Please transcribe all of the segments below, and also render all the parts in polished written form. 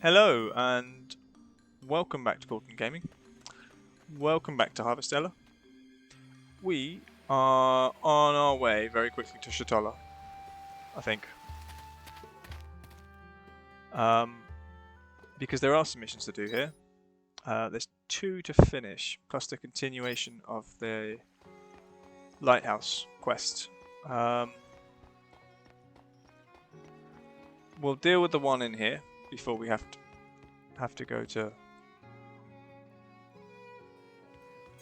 Hello and welcome back to Colton Gaming. Welcome back to Harvestella. We are on our way very quickly to Shatola, I think. Because there are some missions to do here. There's 2 to finish, plus the continuation of the Lighthouse quest. We'll deal with the one in here before we have to go to...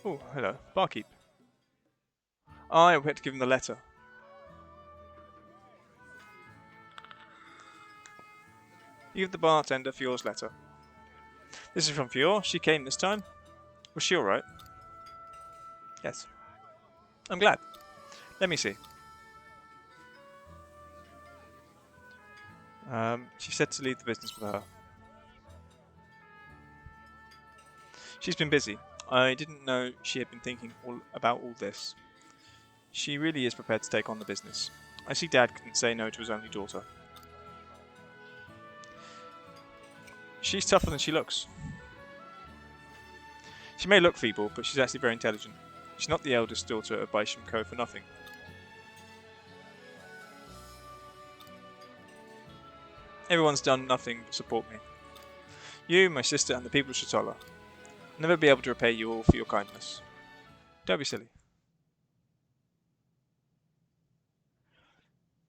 Oh, hello. Barkeep. Oh, yeah, we had to give him the letter. You give the bartender Fiore's letter. This is from Fiore. She came this time. Was she alright? Yes. I'm glad. Let me see. She said to leave the business with her. She's been busy. I didn't know she had been thinking about all this. She really is prepared to take on the business. I see Dad couldn't say no to his only daughter. She's tougher than she looks. She may look feeble, but she's actually very intelligent. She's not the eldest daughter of Baisham Co for nothing. Everyone's done nothing but support me. You, my sister, and the people of Shatola. I'll never be able to repay you all for your kindness. Don't be silly.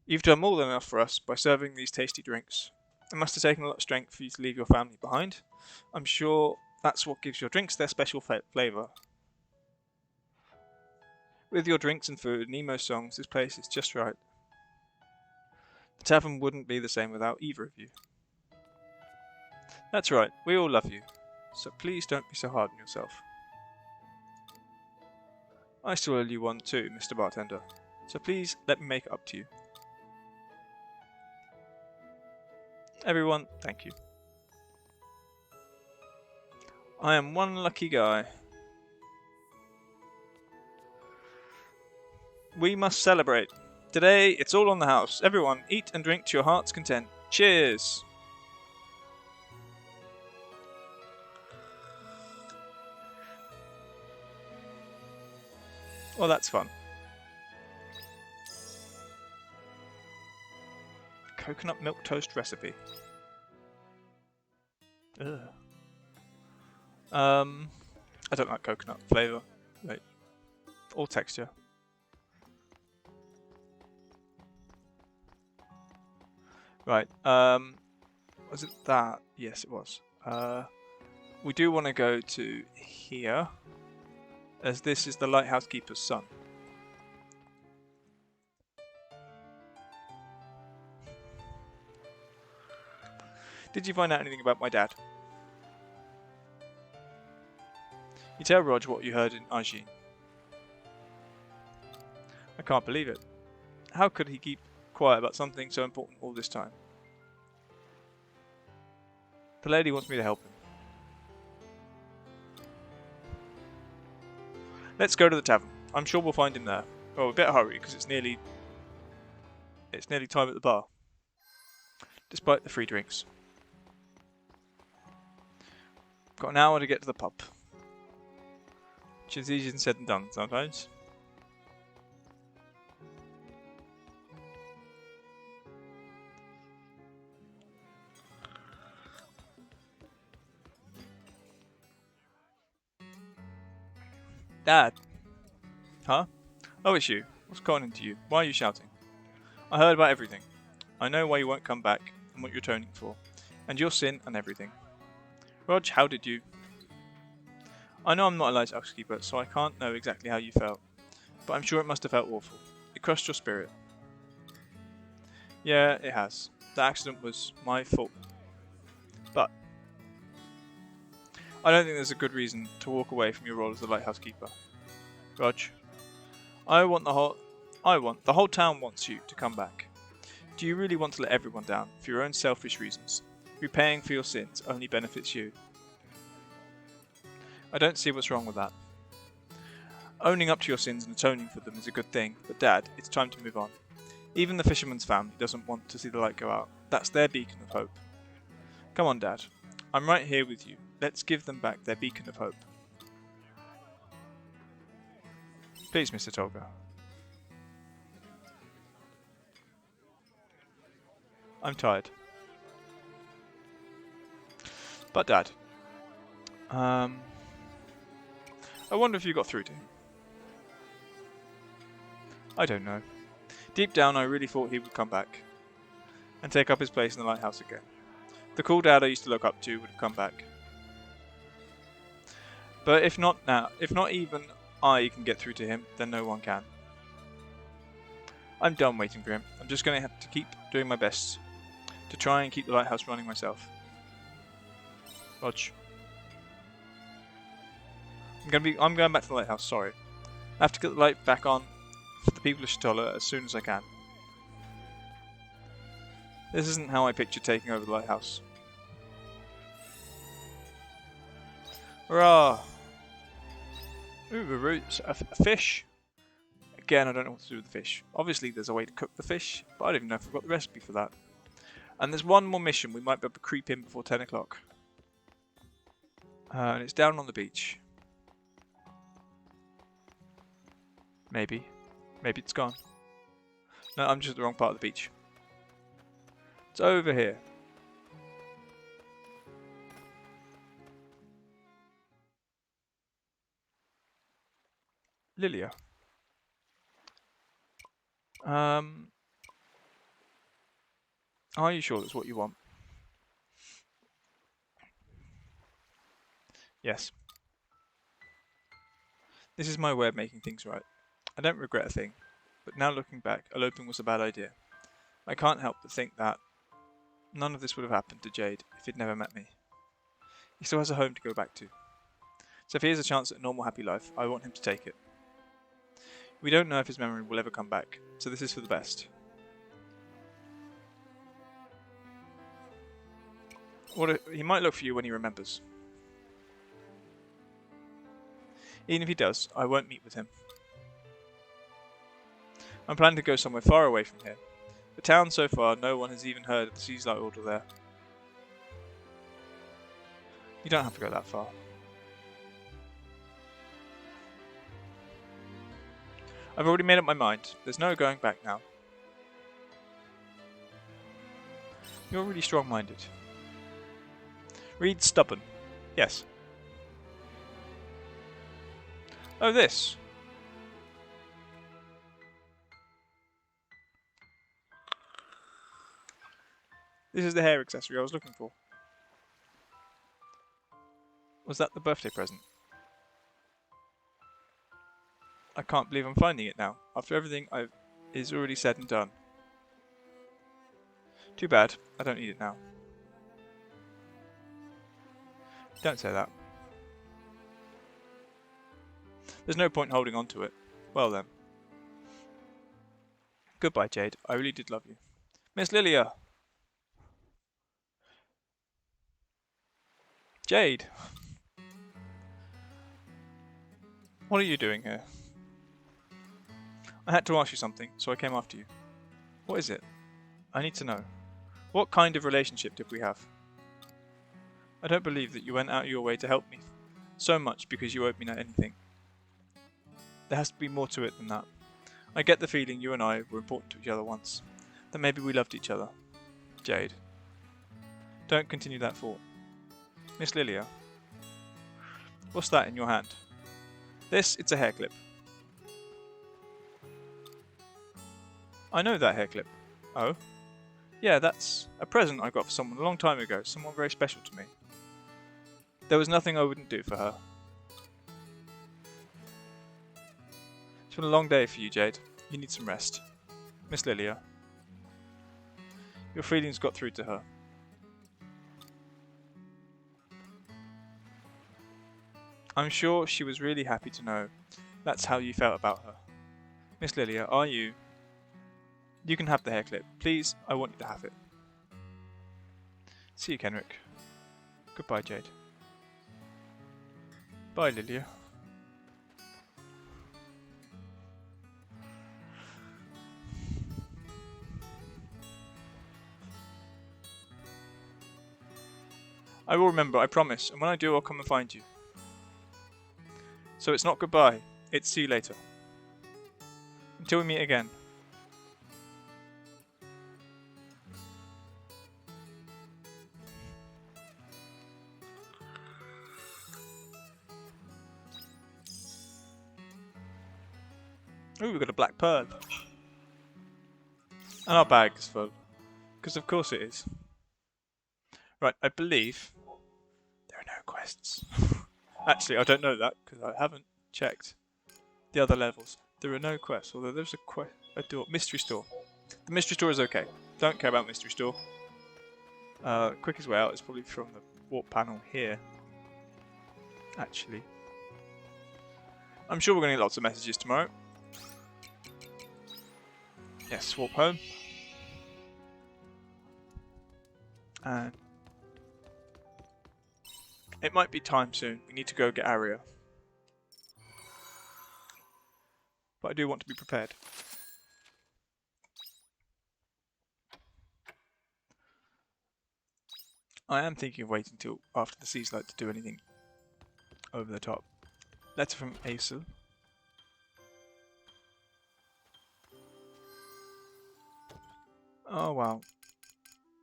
You've done more than enough for us by serving these tasty drinks. It must have taken a lot of strength for you to leave your family behind. I'm sure that's what gives your drinks their special flavour. With your drinks and food and Nemo's songs, this place is just right. The tavern wouldn't be the same without either of you. That's right, we all love you, so please don't be so hard on yourself. I still owe you one too, Mr. Bartender, so please let me make it up to you. Everyone, thank you. I am one lucky guy. We must celebrate. Today, it's all on the house. Everyone, eat and drink to your heart's content. Cheers! Well, that's fun. Coconut milk toast recipe. Ugh. I don't like coconut flavour. Wait. Or texture. Right, was it that? Yes, it was. We do want to go to here, as this is the lighthouse keeper's son. Did you find out anything about my dad? You tell Rog what you heard in Agen. I can't believe it. How could he keep quiet about something so important all this time? The lady wants me to help him. Let's go to the tavern. I'm sure we'll find him there. Oh, we better hurry because it's nearly time at the bar. Despite the free drinks. Got an hour to get to the pub. Which is easier said than done sometimes. Dad! Huh? Oh, it's you. What's going into you? Why are you shouting? I heard about everything. I know why you won't come back and what you're atoning for. And your sin and everything. Rog, how did you? I know I'm not a lighthouse keeper, so I can't know exactly how you felt. But I'm sure it must have felt awful. It crushed your spirit. Yeah, it has. The accident was my fault. But I don't think there's a good reason to walk away from your role as the lighthouse keeper. Rog, the whole town wants you to come back. Do you really want to let everyone down for your own selfish reasons? Repaying for your sins only benefits you. I don't see what's wrong with that. Owning up to your sins and atoning for them is a good thing, but Dad, it's time to move on. Even the fisherman's family doesn't want to see the light go out. That's their beacon of hope. Come on, Dad. I'm right here with you. Let's give them back their beacon of hope. Please, Mr. Tolga. I'm tired. But Dad, I wonder if you got through to him. I don't know. Deep down, I really thought he would come back and take up his place in the lighthouse again. The cool dad I used to look up to would have come back. But if not even I can get through to him, then no one can. I'm done waiting for him. I'm just going to have to keep doing my best to try and keep the lighthouse running myself. Rog. I'm going back to the lighthouse, sorry. I have to get the light back on for the people of Shatola as soon as I can. This isn't how I pictured taking over the lighthouse. Hurrah! Ooh, a fish. Again, I don't know what to do with the fish. Obviously, there's a way to cook the fish, but I don't even know if I've got the recipe for that. And there's one more mission we might be able to creep in before 10 o'clock. And it's down on the beach. Maybe. Maybe it's gone. No, I'm just at the wrong part of the beach. It's over here. Lilia. Are you sure that's what you want? Yes. This is my way of making things right. I don't regret a thing, but now looking back, eloping was a bad idea. I can't help but think that none of this would have happened to Jade if he'd never met me. He still has a home to go back to. So if he has a chance at a normal, happy life, I want him to take it. We don't know if his memory will ever come back, so this is for the best. He might look for you when he remembers. Even if he does, I won't meet with him. I'm planning to go somewhere far away from here. The town so far, no one has even heard of the Siege-Light Order there. You don't have to go that far. I've already made up my mind. There's no going back now. You're really strong-minded. Read stubborn. Yes. Oh, this. This is the hair accessory I was looking for. Was that the birthday present? I can't believe I'm finding it now, after everything is already said and done. Too bad, I don't need it now. Don't say that. There's no point holding on to it. Well then. Goodbye, Jade. I really did love you. Miss Lilia! Jade! What are you doing here? I had to ask you something, so I came after you. What is it? I need to know. What kind of relationship did we have? I don't believe that you went out of your way to help me so much because you owed me anything. There has to be more to it than that. I get the feeling you and I were important to each other once. That maybe we loved each other. Jade. Don't continue that thought. Miss Lilia. What's that in your hand? It's a hair clip. I know that hair clip. Oh? Yeah, that's a present I got for someone a long time ago. Someone very special to me. There was nothing I wouldn't do for her. It's been a long day for you, Jade. You need some rest. Miss Lilia. Your feelings got through to her. I'm sure she was really happy to know that's how you felt about her. Miss Lilia, are you? You can have the hair clip. Please, I want you to have it. See you, Kenrick. Goodbye, Jade. Bye, Lilia. I will remember, I promise, and when I do, I'll come and find you. So it's not goodbye, it's see you later. Until we meet again. Ooh, we've got a black pearl. And our bag is full. Because of course it is. Right, I believe there are no quests. Actually, I don't know that because I haven't checked the other levels. There are no quests, although there's a door. Mystery store. The mystery store is okay. Don't care about mystery store. Quickest way out is probably from the warp panel here. Actually. I'm sure we're going to get lots of messages tomorrow. Yes, warp home. And it might be time soon. We need to go get Aria. But I do want to be prepared. I am thinking of waiting till after the Sea's Light to do anything over the top. Letter from Aesel. Oh wow.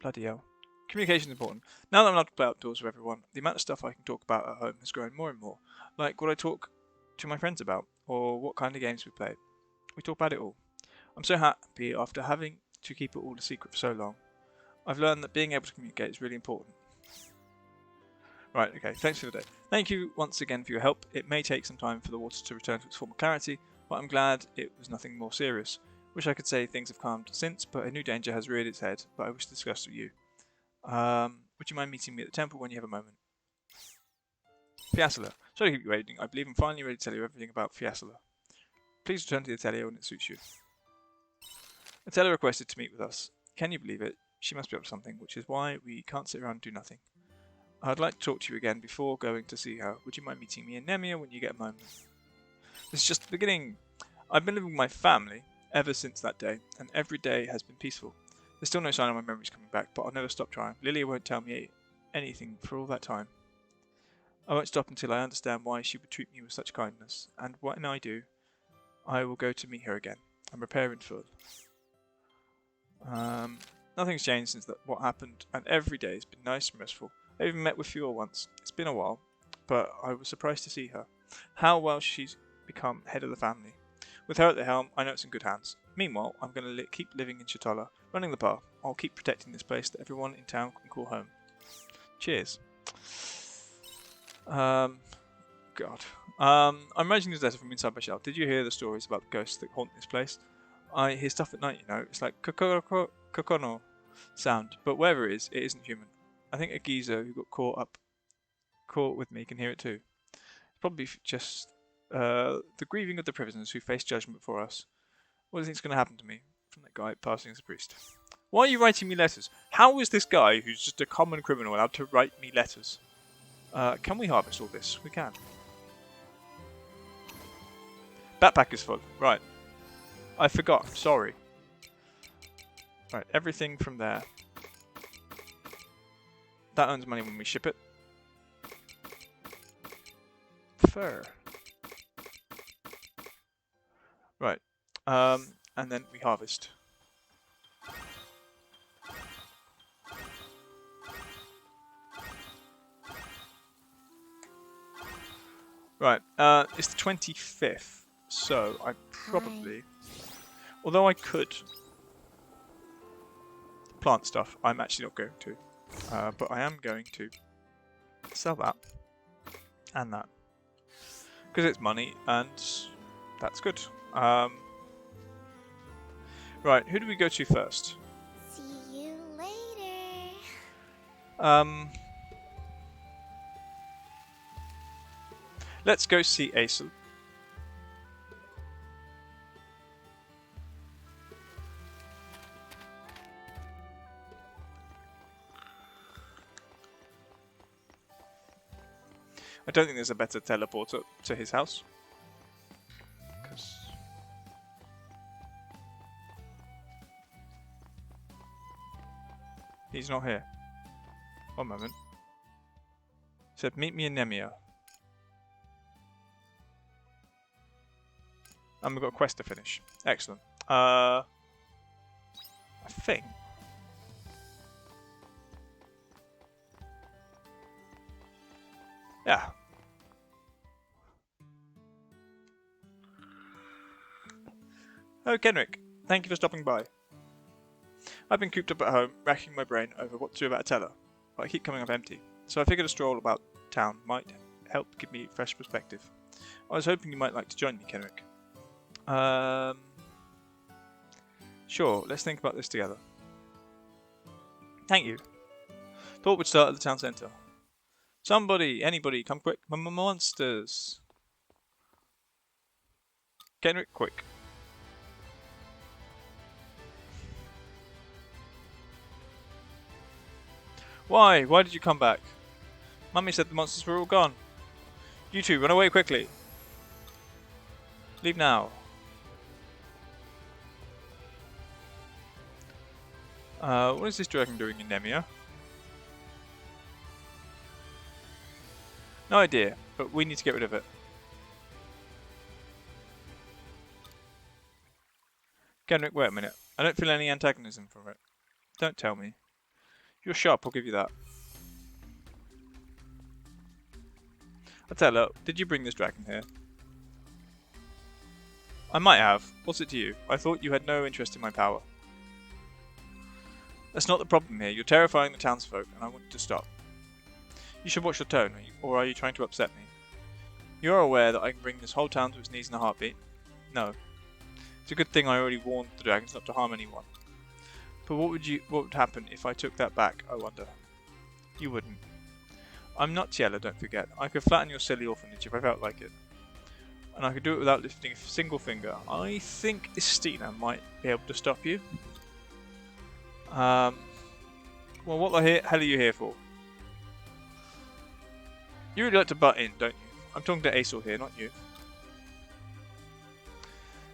Bloody hell. Communication is important. Now that I'm allowed to play outdoors with everyone, the amount of stuff I can talk about at home has grown more and more. Like what I talk to my friends about, or what kind of games we play. We talk about it all. I'm so happy after having to keep it all a secret for so long. I've learned that being able to communicate is really important. Right, okay, thanks for the day. Thank you once again for your help. It may take some time for the water to return to its former clarity, but I'm glad it was nothing more serious. Wish I could say things have calmed since, but a new danger has reared its head that I wish to discuss with you. Would you mind meeting me at the temple when you have a moment? Fiasala. Sorry to keep you waiting. I believe I'm finally ready to tell you everything about Fiasala. Please return to the atelier when it suits you. Atella requested to meet with us. Can you believe it? She must be up to something, which is why we can't sit around and do nothing. I'd like to talk to you again before going to see her. Would you mind meeting me in Nemia when you get a moment? This is just the beginning. I've been living with my family ever since that day, and every day has been peaceful. There's still no sign of my memories coming back, but I'll never stop trying. Lilia won't tell me anything for all that time. I won't stop until I understand why she would treat me with such kindness, and when I do, I will go to meet her again. I'm preparing full. Nothing's changed since what happened, and every day has been nice and restful. I even met with Fuel once. It's been a while, but I was surprised to see her. How well she's become head of the family. With her at the helm, I know it's in good hands. Meanwhile, I'm going to keep living in Shatolla, running the bar. I'll keep protecting this place that everyone in town can call home. Cheers. God. I'm writing this letter from inside my shell. Did you hear the stories about the ghosts that haunt this place? I hear stuff at night, you know. It's like kokono sound, but wherever it isn't human. I think a geezer who got caught with me can hear it too. Probably just the grieving of the prisoners who face judgment for us. What do you think's going to happen to me from that guy passing as a priest? Why are you writing me letters? How is this guy, who's just a common criminal, allowed to write me letters? Can we harvest all this? We can. Backpack is full. Right. I forgot. Sorry. Right, everything from there. That earns money when we ship it. Fur. Right. And then we harvest. Right. It's the 25th, so I probably... Although I could plant stuff, I'm actually not going to. But I am going to sell that and that. Because it's money, and that's good. Right, who do we go to first? See you later. Let's go see Aesel. I don't think there's a better teleporter to his house. He's not here. One moment. Said meet me in Nemia. And we've got a quest to finish. Excellent. I think. Yeah. Oh, Kenrick. Thank you for stopping by. I've been cooped up at home, racking my brain over what to do about Atella, but I keep coming up empty. So I figured a stroll about town might help give me fresh perspective. I was hoping you might like to join me, Kenrick. Sure, let's think about this together. Thank you. Thought we'd start at the town centre. Somebody, anybody, come quick. Monsters. Kenrick, quick. Why? Why did you come back? Mummy said the monsters were all gone. You two, run away quickly. Leave now. What is this dragon doing in Nemia? No idea, but we need to get rid of it. Kenrick, wait a minute. I don't feel any antagonism from it. Don't tell me. You're sharp, I'll give you that. Atella, did you bring this dragon here? I might have. What's it to you? I thought you had no interest in my power. That's not the problem here. You're terrifying the townsfolk, and I want you to stop. You should watch your tone, or are you trying to upset me? You're aware that I can bring this whole town to its knees in a heartbeat? No. It's a good thing I already warned the dragons not to harm anyone. But what would happen if I took that back, I wonder? You wouldn't. I'm not Tiella, don't forget. I could flatten your silly orphanage if I felt like it. And I could do it without lifting a single finger. I think Istina might be able to stop you. Well, what the hell are you here for? You really like to butt in, don't you? I'm talking to Aesol here, not you. Is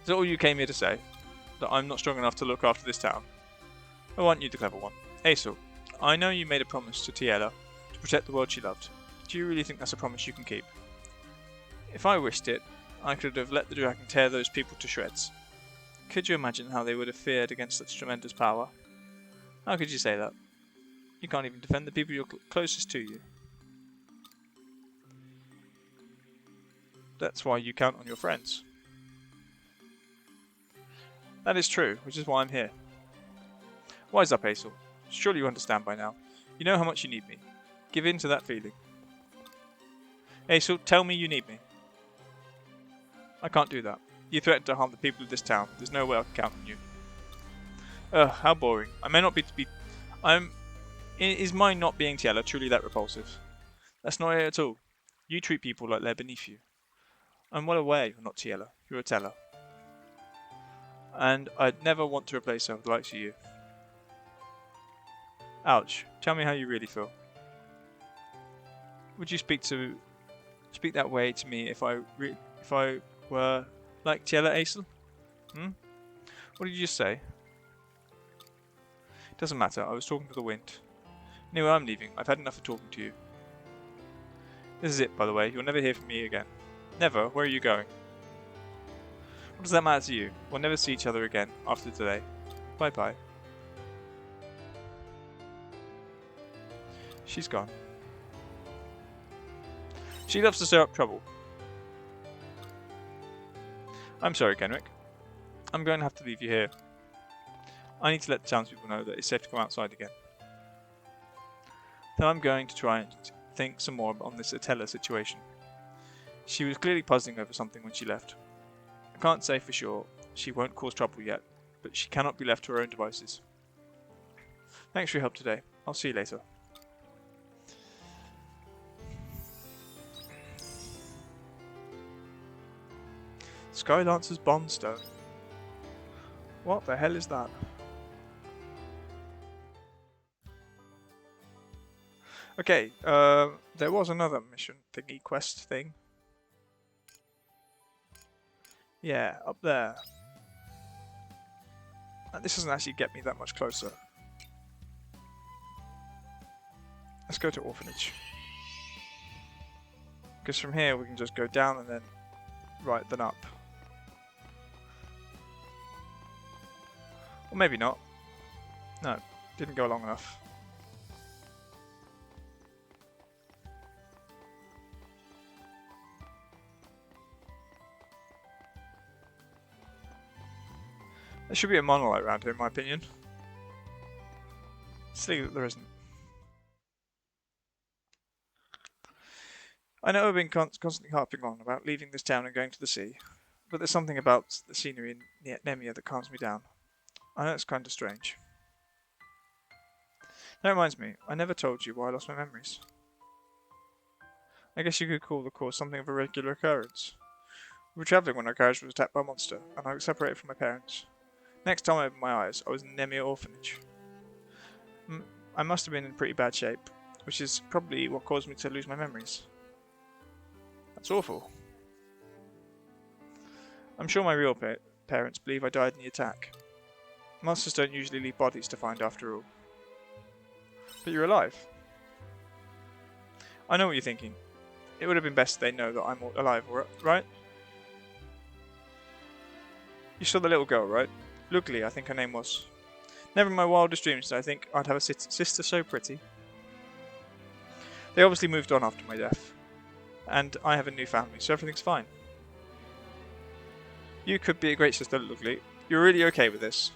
that all you came here to say? That I'm not strong enough to look after this town? I want you the clever one. Aesol, I know you made a promise to Tiella to protect the world she loved. Do you really think that's a promise you can keep? If I wished it, I could have let the dragon tear those people to shreds. Could you imagine how they would have feared against such tremendous power? How could you say that? You can't even defend the people you're closest to you. That's why you count on your friends. That is true, which is why I'm here. Wise up, Aesol. Surely you understand by now. You know how much you need me. Give in to that feeling. Aesol, tell me you need me. I can't do that. You threatened to harm the people of this town. There's no way I can count on you. Ugh, how boring. I may not be to be... Is my not being Tiella truly that repulsive? That's not it at all. You treat people like they're beneath you. I'm well aware you're not Tiella. You're a teller. And I'd never want to replace her with the likes of you. Ouch. Tell me how you really feel. Would you speak that way to me if I were like Tiella, Aesol? What did you just say? Doesn't matter. I was talking to the wind. Anyway, I'm leaving. I've had enough of talking to you. This is it, by the way. You'll never hear from me again. Never? Where are you going? What does that matter to you? We'll never see each other again after today. Bye-bye. She's gone. She loves to stir up trouble. I'm sorry, Kenrick. I'm going to have to leave you here. I need to let the townspeople know that it's safe to come outside again. Then I'm going to try and think some more on this Atella situation. She was clearly puzzling over something when she left. I can't say for sure she won't cause trouble yet, but she cannot be left to her own devices. Thanks for your help today. I'll see you later. Skylancer's Bondstone. What the hell is that? Okay, there was another mission thingy quest thing. Yeah, up there. And this doesn't actually get me that much closer. Let's go to Orphanage. Because from here we can just go down and then right then up. Or maybe not. No, didn't go long enough. There should be a monolith around here in my opinion. Silly that there isn't. I know I've been constantly harping on about leaving this town and going to the sea, but there's something about the scenery in Nemia that calms me down. I know it's kind of strange. That reminds me, I never told you why I lost my memories. I guess you could call the cause something of a regular occurrence. We were travelling when our carriage was attacked by a monster, and I was separated from my parents. Next time I opened my eyes, I was in Nemia Orphanage. I must have been in pretty bad shape, which is probably what caused me to lose my memories. That's awful. I'm sure my real parents believe I died in the attack. Monsters don't usually leave bodies to find after all. But you're alive. I know what you're thinking. It would have been best they know that I'm alive, right? You saw the little girl, right? Lugly, I think her name was. Never in my wildest dreams did I think I'd have a sister so pretty. They obviously moved on after my death. And I have a new family, so everything's fine. You could be a great sister, Lugly. You're really okay with this.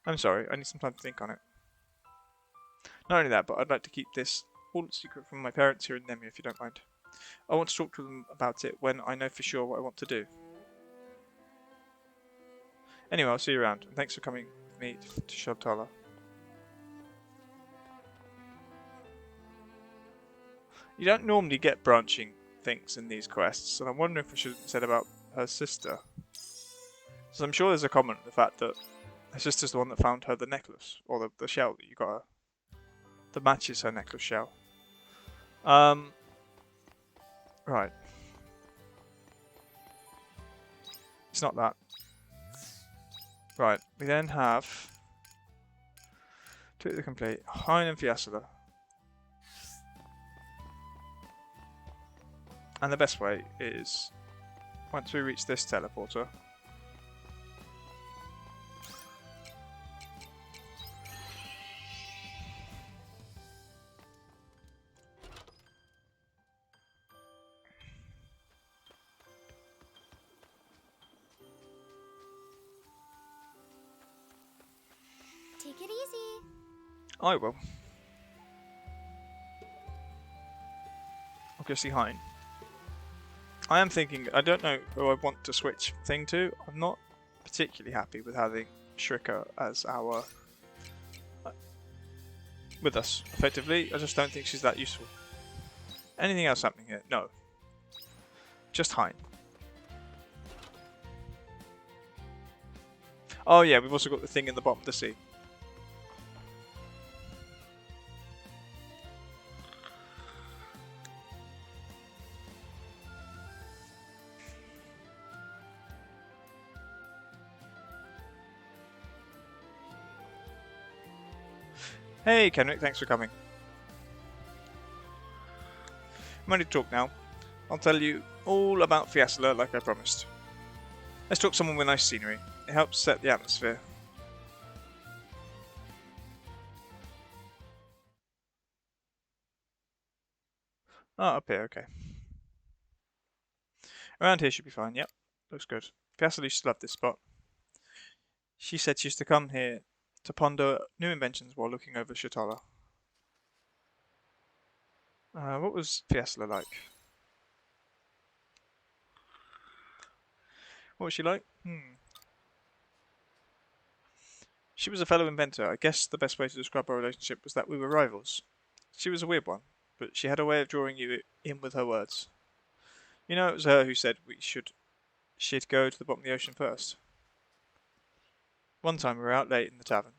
I'm sorry, I need some time to think on it. Not only that, but I'd like to keep this all secret from my parents here in Nemia, if you don't mind. I want to talk to them about it when I know for sure what I want to do. Anyway, I'll see you around, and thanks for coming with me to Sholtala. You don't normally get branching things in these quests, and I'm wondering if I should have said about her sister. So I'm sure there's a comment on the fact that her sister's the one that found her the necklace, or the shell that you got her. That matches her necklace shell. Right. It's not that. Right, we then have to the complete Hein and Fiasula. And the best way is once we reach this teleporter, Take it easy. I will. I'll go see Hein. I am thinking, I don't know who I want to switch thing to. I'm not particularly happy with having Shrika as our with us, effectively. I just don't think she's that useful. Anything else happening here? No. Just Hein. Oh yeah, we've also got the thing in the bottom of the sea. Hey Kenrick, thanks for coming. I'm ready to talk now. I'll tell you all about Fiasla like I promised. Let's talk someone with nice scenery. It helps set the atmosphere. Oh, up here, okay. Around here should be fine, yep. Looks good. Fiasla used to love this spot. She said she used to come here to ponder new inventions while looking over Shatala. What was Fiasla like? What was she like? She was a fellow inventor. I guess the best way to describe our relationship was that we were rivals. She was a weird one, but she had a way of drawing you in with her words. You know, it was her who said she'd go to the bottom of the ocean first. One time we were out late in the tavern.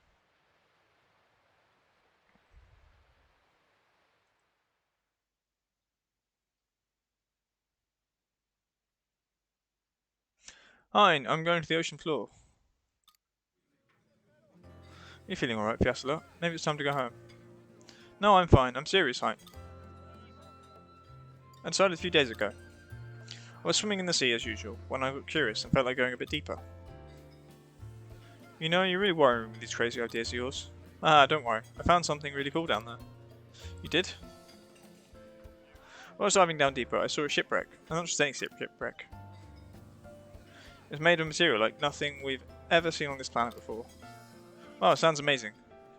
Hein, I'm going to the ocean floor. You feeling alright, Fiasla? Maybe it's time to go home. No, I'm fine. I'm serious, Hein. I decided a few days ago. I was swimming in the sea as usual, when I got curious and felt like going a bit deeper. You know, you're really worrying with these crazy ideas of yours. Ah, don't worry. I found something really cool down there. You did? While I was diving down deeper, I saw a shipwreck. And not just any shipwreck. It was made of material like nothing we've ever seen on this planet before. Wow, it sounds amazing.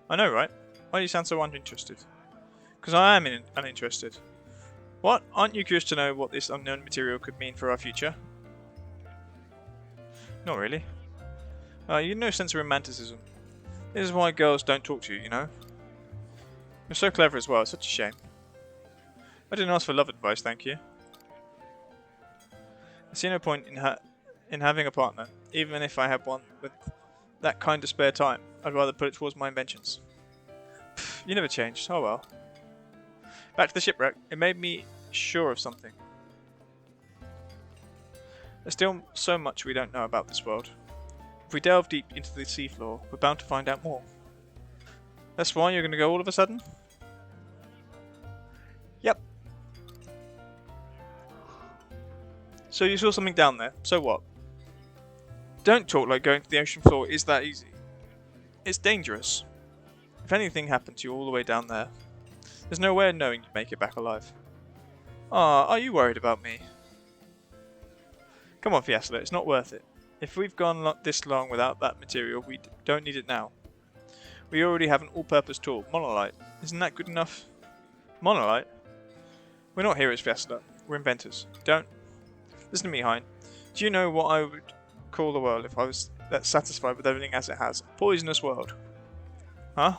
I know, right? Why do you sound so uninterested? Because I am uninterested. What? Aren't you curious to know what this unknown material could mean for our future? Not really. You have no sense of romanticism. This is why girls don't talk to you, you know? You're so clever as well, it's such a shame. I didn't ask for love advice, thank you. I see no point in having a partner, even if I have one with that kind of spare time. I'd rather put it towards my inventions. Pfft, you never changed, oh well. Back to the shipwreck, it made me sure of something. There's still so much we don't know about this world. If we delve deep into the seafloor, we're bound to find out more. That's why you're going to go all of a sudden? Yep. So you saw something down there, so what? Don't talk like going to the ocean floor is that easy. It's dangerous. If anything happened to you all the way down there, there's no way of knowing you'd make it back alive. Ah, are you worried about me? Come on, Fiasla, it's not worth it. If we've gone this long without that material, we don't need it now. We already have an all-purpose tool, monolite. Isn't that good enough? Monolite? We're not heroes, Fiasla. We're inventors. Don't... Listen to me, Hein. Do you know what I would call the world if I was that satisfied with everything as it has? A poisonous world. Huh?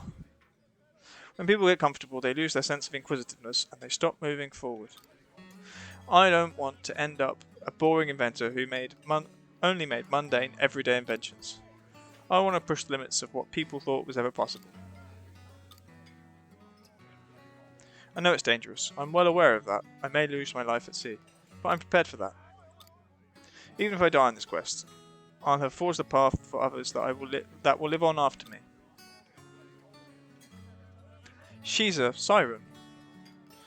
When people get comfortable, they lose their sense of inquisitiveness and they stop moving forward. I don't want to end up a boring inventor who only made mundane, everyday inventions. I want to push the limits of what people thought was ever possible. I know it's dangerous. I'm well aware of that. I may lose my life at sea, but I'm prepared for that. Even if I die on this quest, I'll have forged a path for others that will live on after me. She's a siren.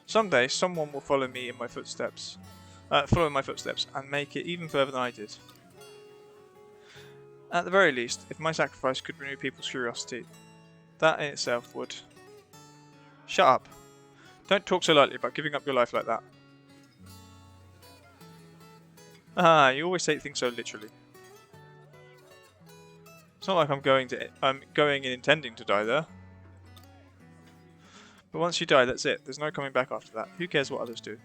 Someday, someone will follow me in my footsteps, and make it even further than I did. At the very least, if my sacrifice could renew people's curiosity, that in itself would. Shut up. Don't talk so lightly about giving up your life like that. Ah, you always take things so literally. It's not like I'm going and intending to die there. But once you die, that's it. There's no coming back after that. Who cares what others do?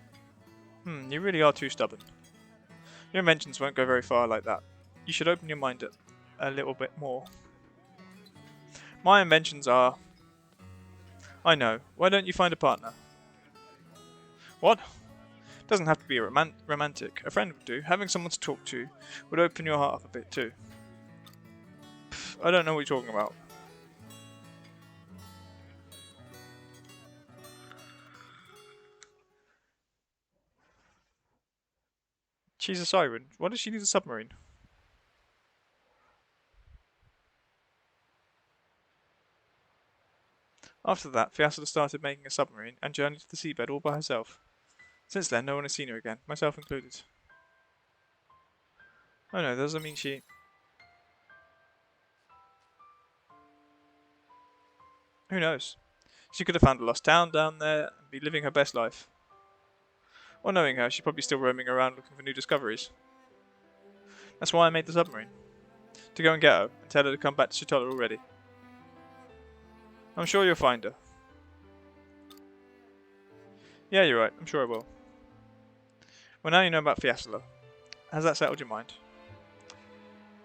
You really are too stubborn. Your inventions won't go very far like that. You should open your mind a little bit more. My inventions are... I know. Why don't you find a partner? What? Doesn't have to be a romantic. A friend would do. Having someone to talk to would open your heart up a bit too. Pff, I don't know what you're talking about. She's a siren. Why does she need a submarine? After that, Fiasla started making a submarine and journeyed to the seabed all by herself. Since then, no one has seen her again, myself included. Oh no, that doesn't mean she... Who knows? She could have found a lost town down there and be living her best life. Or knowing her, she's probably still roaming around looking for new discoveries. That's why I made the submarine. To go and get her, and tell her to come back to Chitola already. I'm sure you'll find her. Yeah, you're right, I'm sure I will. Well, now you know about Fiasla. Has that settled your mind?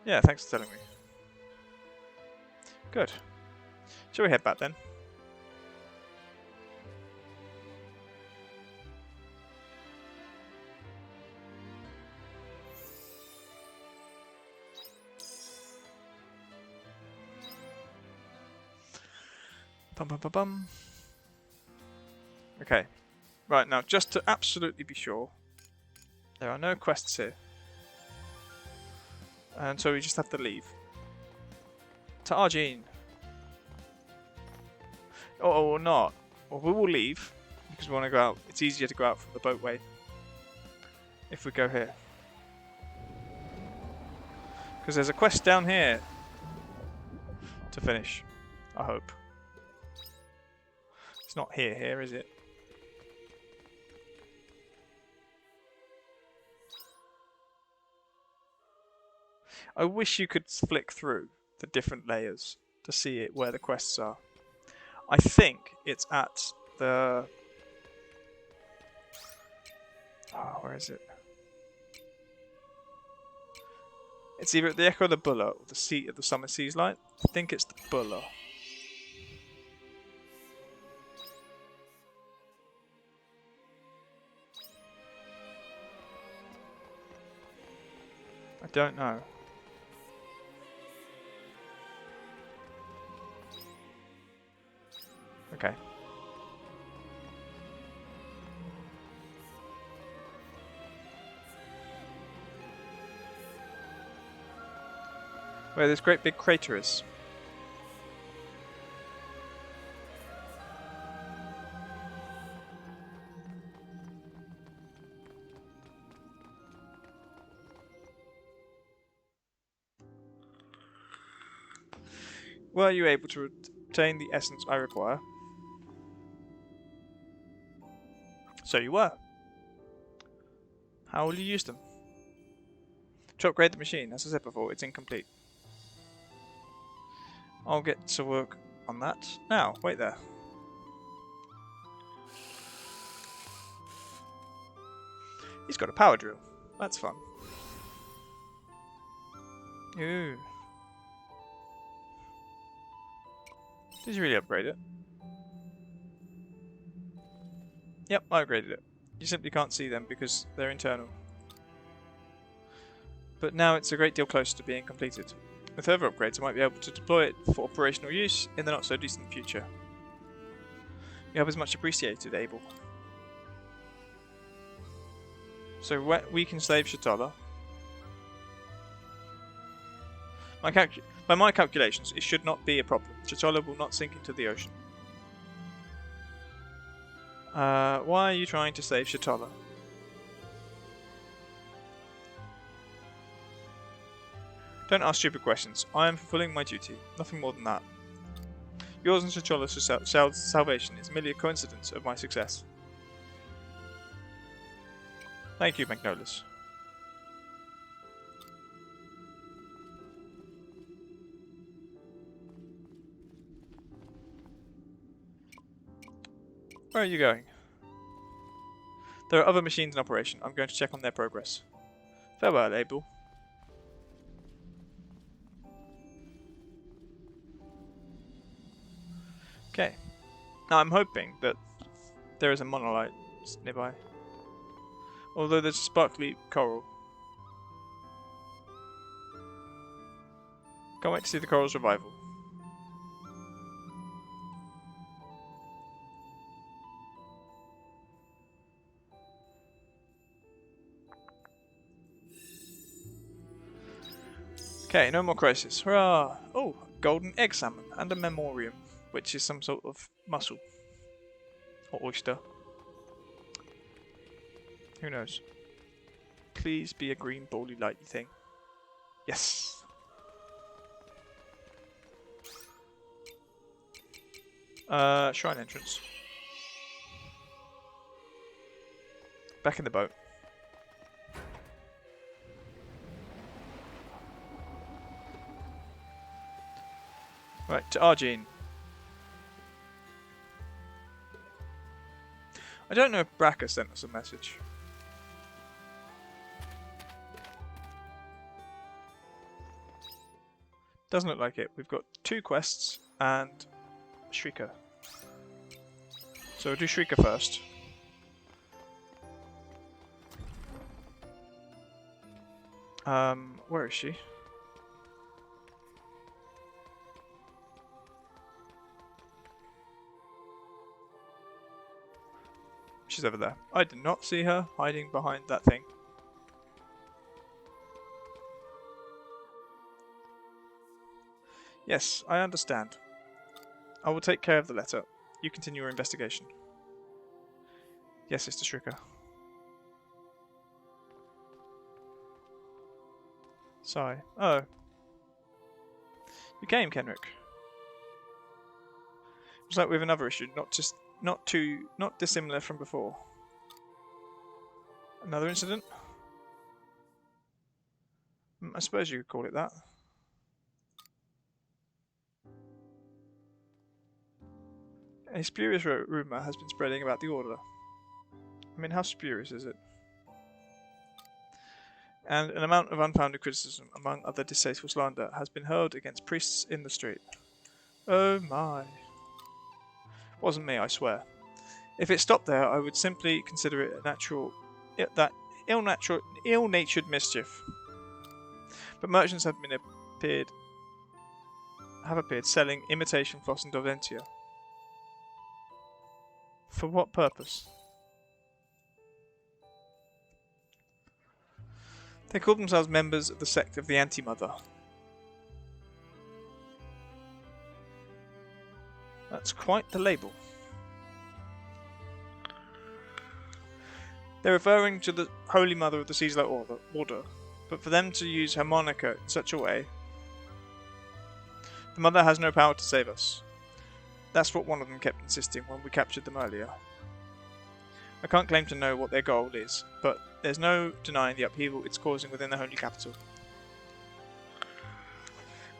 Yeah, thanks for telling me. Good. Shall we head back then? Bum bum bum bum. Okay. Right, now just to absolutely be sure, there are no quests here. And so we just have to leave. To Argene. Or not. Or we will leave because we want to go out. It's easier to go out from the boatway if we go here. Because there's a quest down here to finish. I hope. It's not here, is it? I wish you could flick through the different layers to see it where the quests are. I think it's at the... Oh, where is it? It's either at the Echo of the Buller or the Seat of the Summer Seas Light. I think it's the Buller. I don't know. Okay. Where this great big crater is. Were you able to obtain the essence I require? So you were. How will you use them? To upgrade the machine, as I said before, it's incomplete. I'll get to work on that. Now, wait there. He's got a power drill. That's fun. Ooh. Did you really upgrade it? Yep, I upgraded it. You simply can't see them because they're internal. But now it's a great deal closer to being completed. With further upgrades, I might be able to deploy it for operational use in the not-so-distant future. Your help is much appreciated, Abel. So we can save Shatala. By my calculations, it should not be a problem. Shatala will not sink into the ocean. Why are you trying to save Shatala? Don't ask stupid questions. I am fulfilling my duty. Nothing more than that. Yours and Shatala's salvation is merely a coincidence of my success. Thank you, Magnolus. Where are you going? There are other machines in operation. I'm going to check on their progress. Farewell, Abel. Okay. Now I'm hoping that there is a monolith nearby. Although there's a sparkly coral. Can't wait to see the coral's revival. Okay, no more crisis. Hurrah! Oh, golden egg salmon and a memoriam, which is some sort of mussel. Or oyster. Who knows? Please be a green bally lighty thing. Yes! Shrine entrance. Back in the boat. Right, to Argene. I don't know if Braca sent us a message. Doesn't look like it. We've got 2 quests and Shrika. So we'll do Shrika first. Where is she? She's over there. I did not see her hiding behind that thing. Yes, I understand. I will take care of the letter. You continue your investigation. Yes, Sister Shrika. Sigh. Oh. You came, Kenrick. It was like with another issue, not dissimilar from before. Another incident? I suppose you could call it that. A spurious rumour has been spreading about the Order. I mean, how spurious is it? And an amount of unfounded criticism, among other distasteful slander, has been hurled against priests in the street. Oh my. Wasn't me, I swear. If it stopped there, I would simply consider it ill-natured mischief. But merchants have appeared selling imitation floss and Doventia. For what purpose? They call themselves members of the sect of the Anti-Mother. That's quite the label. They're referring to the Holy Mother of the Caesar Order, but for them to use her moniker in such a way, the Mother has no power to save us. That's what one of them kept insisting when we captured them earlier. I can't claim to know what their goal is, but there's no denying the upheaval it's causing within the Holy Capital.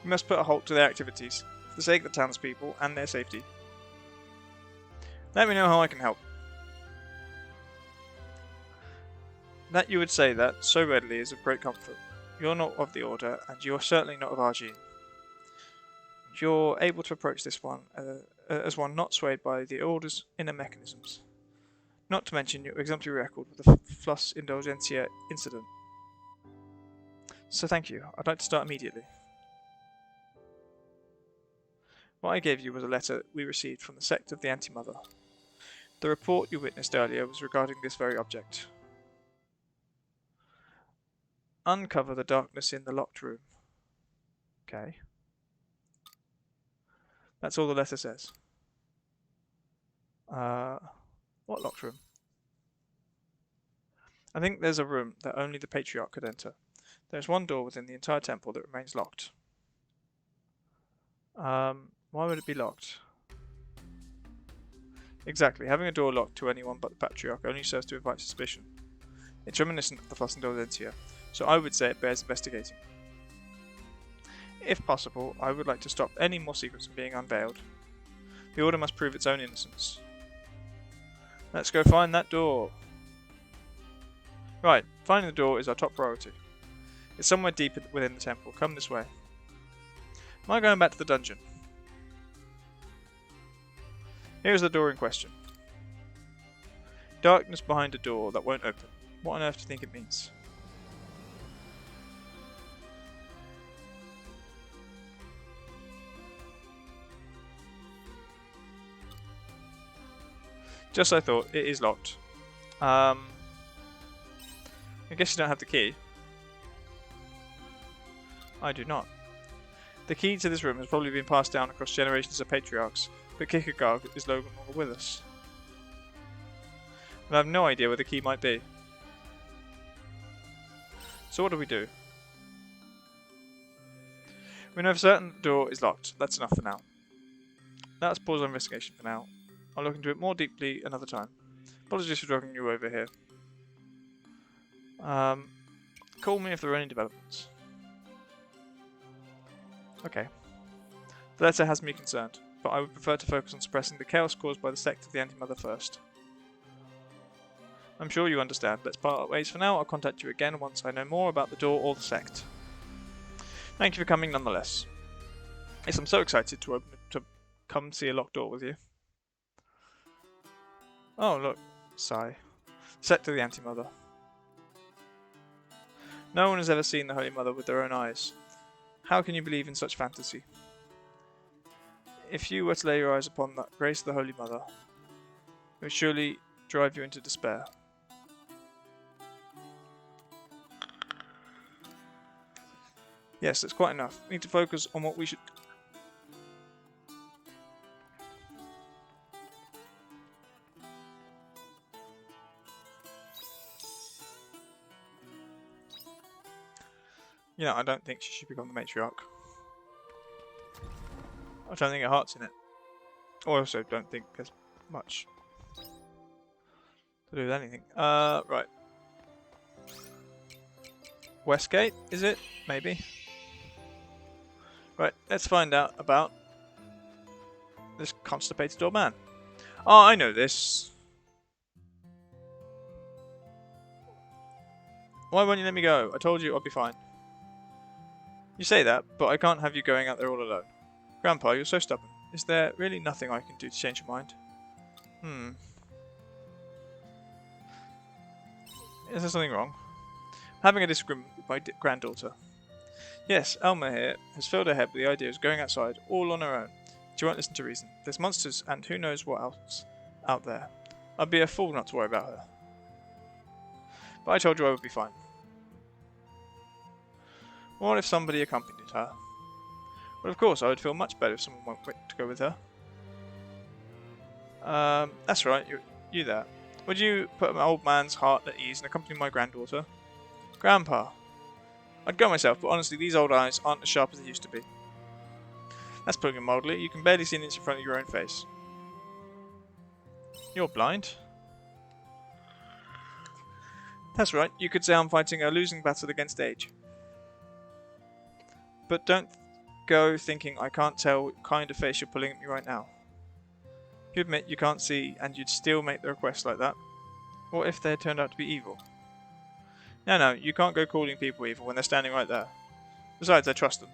We must put a halt to their activities, for the sake of the townspeople and their safety. Let me know how I can help. That you would say that so readily is of great comfort. You're not of the Order, and you're certainly not of Argene. You're able to approach this one as one not swayed by the Order's inner mechanisms. Not to mention your exemplary record with the Floss Indulgentia incident. So thank you. I'd like to start immediately. What I gave you was a letter we received from the sect of the Anti-Mother. The report you witnessed earlier was regarding this very object. Uncover the darkness in the locked room. Okay. That's all the letter says. What locked room? I think there's a room that only the Patriarch could enter. There's one door within the entire temple that remains locked. Why would it be locked? Exactly. Having a door locked to anyone but the Patriarch only serves to invite suspicion. It's reminiscent of the Floss Indulgentia, so I would say it bears investigating. If possible, I would like to stop any more secrets from being unveiled. The Order must prove its own innocence. Let's go find that door. Right, finding the door is our top priority. It's somewhere deep within the temple. Come this way. Am I going back to the dungeon? Here's the door in question. Darkness behind a door that won't open. What on earth do you think it means? Just as I thought, it is locked. I guess you don't have the key. I do not. The key to this room has probably been passed down across generations of patriarchs, but Kierkegaard is no longer with us. And I have no idea where the key might be. So what do we do? We know for certain the door is locked. That's enough for now. Let's pause our investigation for now. I'll look into it more deeply another time. Apologies for dragging you over here. Call me if there are any developments. Okay. The letter has me concerned, but I would prefer to focus on suppressing the chaos caused by the sect of the Anti-Mother first. I'm sure you understand. Let's part ways for now. I'll contact you again once I know more about the door or the sect. Thank you for coming nonetheless. Yes, I'm so excited to come see a locked door with you. Oh, look. Sigh. Sect of the Anti-Mother. No one has ever seen the Holy Mother with their own eyes. How can you believe in such fantasy? If you were to lay your eyes upon the grace of the Holy Mother, it would surely drive you into despair. Yes, that's quite enough. We need to focus on what we should... You know, I don't think she should become the matriarch. I don't think her heart's in it. I also don't think there's much to do with anything. Right. Westgate, is it? Maybe. Right, let's find out about this constipated old man. Oh, I know this. Why won't you let me go? I told you I'd be fine. You say that, but I can't have you going out there all alone. Grandpa, you're so stubborn. Is there really nothing I can do to change your mind? Is there something wrong? I'm having a disagreement with my granddaughter. Yes, Elma here has filled her head with the idea of going outside all on her own. She won't listen to reason. There's monsters and who knows what else out there. I'd be a fool not to worry about her. But I told you I would be fine. What if somebody accompanied her? Well, of course, I would feel much better if someone went to go with her. That's right, you there. Would you put an old man's heart at ease and accompany my granddaughter? Grandpa. I'd go myself, but honestly, these old eyes aren't as sharp as they used to be. That's putting it mildly. You can barely see an inch in front of your own face. You're blind? That's right, you could say I'm fighting a losing battle against age. But don't go thinking I can't tell what kind of face you're pulling at me right now. You admit you can't see and you'd still make the request like that? What if they turned out to be evil? No, you can't go calling people evil when they're standing right there. Besides, I trust them.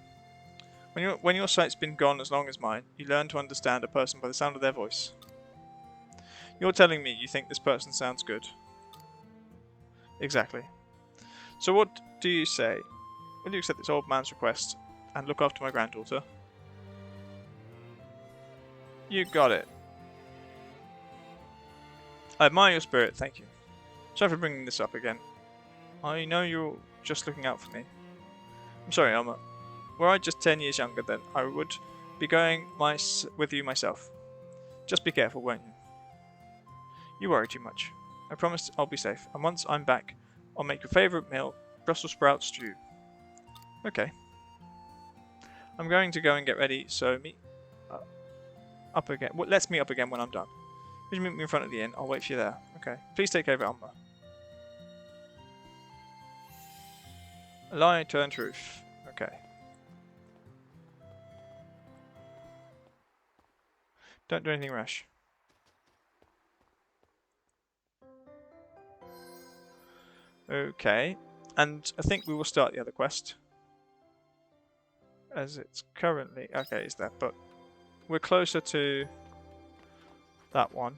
When your sight's been gone as long as mine, you learn to understand a person by the sound of their voice. You're telling me you think this person sounds good? Exactly. So what do you say? Will you accept this old man's request and look after my granddaughter? You got it. I admire your spirit, thank you. Sorry for bringing this up again. I know you're just looking out for me. I'm sorry, Elma. Were I just 10 years younger, then I would be going with you myself. Just be careful, won't you? You worry too much. I promise I'll be safe, and once I'm back, I'll make your favourite meal, Brussels sprout stew. Okay. I'm going to go and get ready, so meet up again. Well, let's meet up again when I'm done. Could you meet me in front of the inn? I'll wait for you there. Okay. Please take care of Elma. A lie turned truth. Okay. Don't do anything rash. Okay. And I think we will start the other quest. As it's currently... Okay, is that? But we're closer to that one.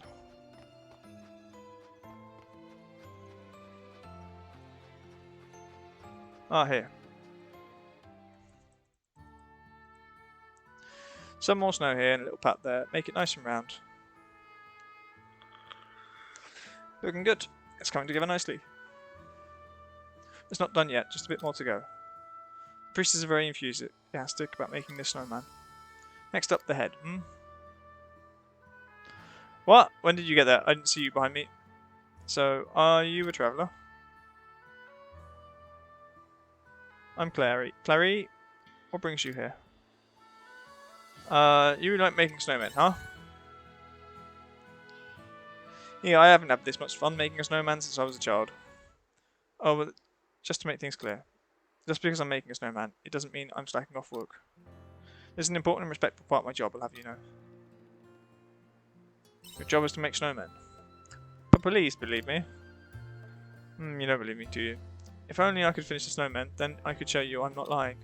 Ah, here. Some more snow here and a little pat there. Make it nice and round. Looking good. It's coming together nicely. It's not done yet, just a bit more to go. The priestess is very enthusiastic about making this snowman. Next up, the head. What? When did you get there? I didn't see you behind me. So, are you a traveller? I'm Clary. Clary, what brings you here? You like making snowmen, huh? Yeah, I haven't had this much fun making a snowman since I was a child. Oh, but just to make things clear. Just because I'm making a snowman, it doesn't mean I'm slacking off work. This is an important and respectful part of my job, I'll have you know. Your job is to make snowmen. But please believe me. You don't believe me, do you? If only I could finish the snowman, then I could show you I'm not lying.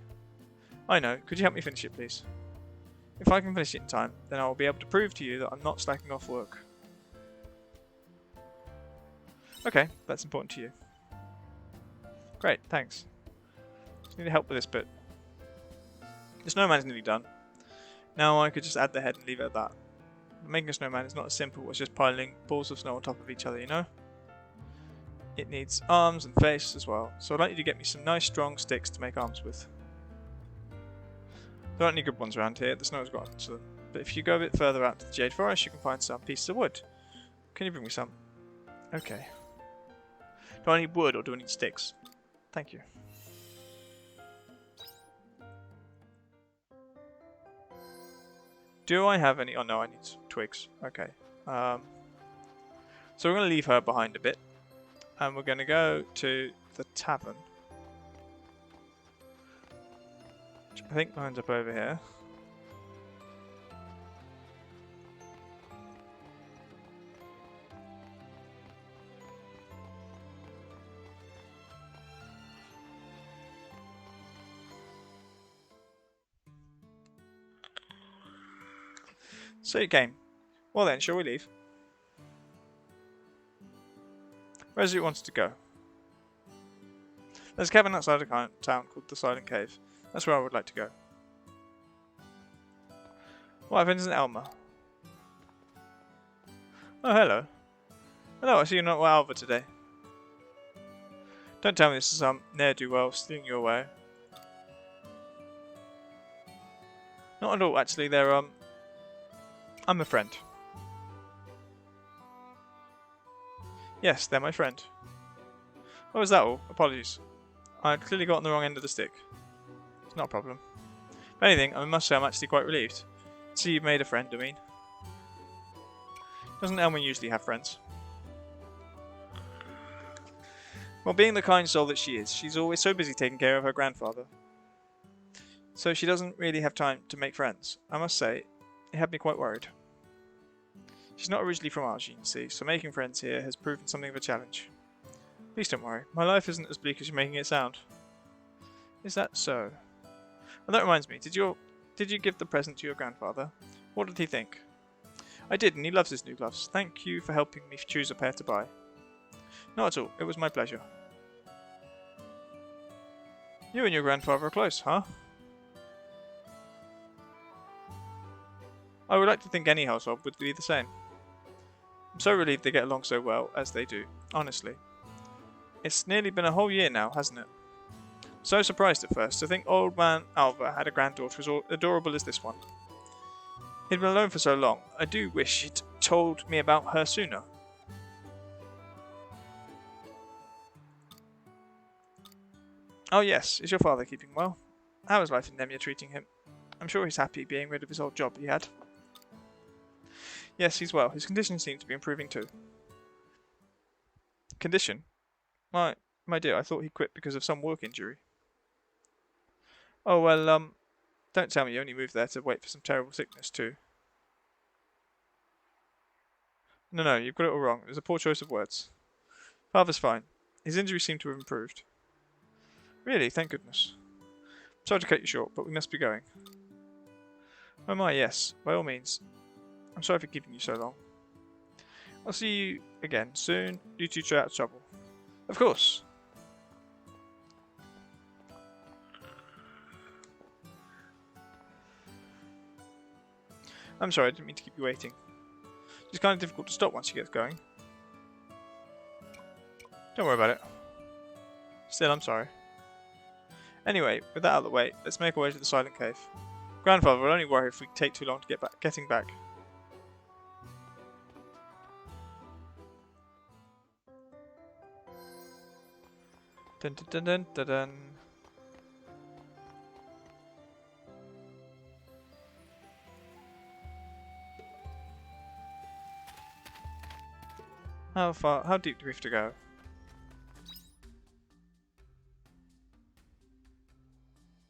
I know. Could you help me finish it, please? If I can finish it in time, then I will be able to prove to you that I'm not slacking off work. Okay, that's important to you. Great, thanks. Just need help with this bit. The snowman is nearly done. Now I could just add the head and leave it at that. But making a snowman is not as simple as just piling balls of snow on top of each other, you know? It needs arms and face as well, so I'd like you to get me some nice strong sticks to make arms with. There aren't any good ones around here, the snow's got onto them. But if you go a bit further out to the Jade Forest, you can find some pieces of wood. Can you bring me some? Okay. Do I need wood or do I need sticks? Thank you. Do I have any? Oh no, I need twigs. Okay. So we're going to leave her behind a bit. And we're going to go to the tavern. Which I think lines up over here. So you came. Well then, shall we leave? Where's it wants to go? There's a cabin outside of town called the Silent Cave. That's where I would like to go. What happens in Elmer? Oh, hello. Hello, I see you're not well over today. Don't tell me this is some ne'er-do-well stealing you away. Not at all, actually. They're, I'm a friend. Yes, they're my friend. Oh, is that all? Apologies. I'd clearly got on the wrong end of the stick. It's not a problem. If anything, I must say I'm actually quite relieved. See, you've made a friend, I mean. Doesn't Elmer usually have friends? Well, being the kind soul that she is, she's always so busy taking care of her grandfather. So she doesn't really have time to make friends. I must say, it had me quite worried. She's not originally from Argene, you see, so making friends here has proven something of a challenge. Please don't worry, my life isn't as bleak as you're making it sound. Is that so? Well, that reminds me, did you give the present to your grandfather? What did he think? I did, and he loves his new gloves. Thank you for helping me choose a pair to buy. Not at all, it was my pleasure. You and your grandfather are close, huh? I would like to think any household would be the same. I'm so relieved they get along so well as they do, honestly. It's nearly been a whole year now, hasn't it? So surprised at first to think old man Alva had a granddaughter as adorable as this one. He'd been alone for so long, I do wish he'd told me about her sooner. Oh yes, is your father keeping well? How is life in Nemia treating him? I'm sure he's happy being rid of his old job he had. Yes, he's well. His condition seems to be improving too. Condition? My dear, I thought he quit because of some work injury. Oh, well, don't tell me you only moved there to wait for some terrible sickness too. No, you've got it all wrong. It was a poor choice of words. Father's fine. His injury seemed to have improved. Really, thank goodness. Sorry to cut you short, but we must be going. Oh my, yes, by all means. I'm sorry for keeping you so long. I'll see you again soon. You two stay out of trouble. Of course. I'm sorry, I didn't mean to keep you waiting. It's kind of difficult to stop once you get going. Don't worry about it. Still, I'm sorry. Anyway, with that out of the way, let's make our way to the Silent Cave. Grandfather will only worry if we take too long to getting back. Dun dun dun dun dun dun. How deep do we have to go?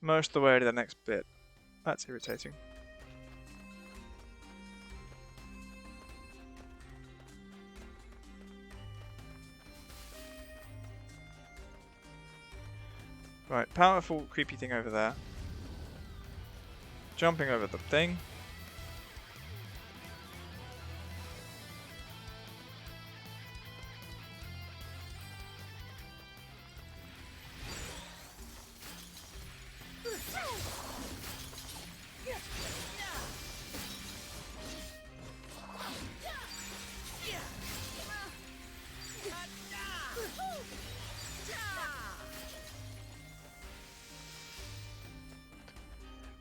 Most of the way to the next bit. That's irritating. Right, powerful creepy thing over there. Jumping over the thing.